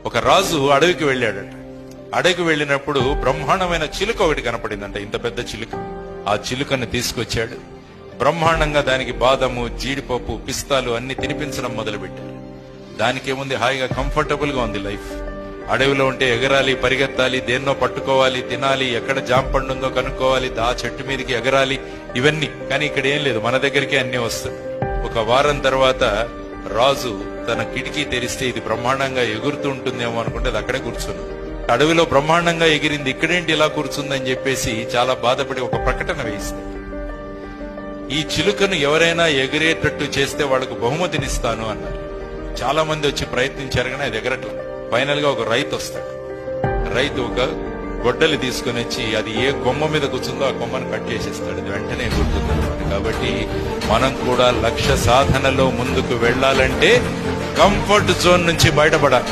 ఒక రాజు అడవికి వెళ్ళాడట. అడవికి వెళ్ళినప్పుడు బ్రహ్మాండమైన చిలుక ఒకటి కనపడిందంట, ఇంత పెద్ద చిలుక. ఆ చిలుకను తీసుకొచ్చాడు. బ్రహ్మాండంగా దానికి బాదము, జీడిపప్పు, పిస్తాలు అన్ని తినిపించడం మొదలు పెట్టారు. దానికేముంది, హాయిగా కంఫర్టబుల్ గా ఉంది లైఫ్. అడవిలో ఉంటే ఎగరాలి, పరిగెత్తాలి, దేన్నో పట్టుకోవాలి, తినాలి, ఎక్కడ జామ పండు ఉందో కనుక్కోవాలి, ఆ చెట్టు మీదకి ఎగరాలి, ఇవన్నీ. కానీ ఇక్కడ ఏం లేదు, మన దగ్గరికి అన్ని వస్తాయి. ఒక వారం తర్వాత రాజు తన కిటికీ తెరిస్తే ఇది బ్రహ్మాండంగా ఎగురుతూ ఉంటుందేమో అనుకుంటే అది అక్కడే కూర్చుంది. అడవిలో బ్రహ్మాండంగా ఎగిరింది, ఇక్కడేంటి ఇలా కూర్చుందని చెప్పేసి చాలా బాధపడి ఒక ప్రకటన వేసింది. ఈ చిలుకను ఎవరైనా ఎగిరేటట్టు చేస్తే వాళ్ళకు బహుమతినిస్తాను అన్నారు. చాలా మంది వచ్చి ప్రయత్నించారు, కానీ అది ఎగరట్లేదు. ఫైనల్ గా ఒక రైతు వస్తాడు. రైతు ఒక గొడ్డలి తీసుకుని వచ్చి అది ఏ కొమ్మ మీద కూర్చుందో ఆ కొమ్మను కట్ చేసేస్తాడు. అది వెంటనే గుర్తుందన్నమాట. కాబట్టి మనం కూడా లక్ష్య సాధనలో ముందుకు వెళ్ళాలంటే కంఫర్ట్ జోన్ నుంచి బయటపడాలి.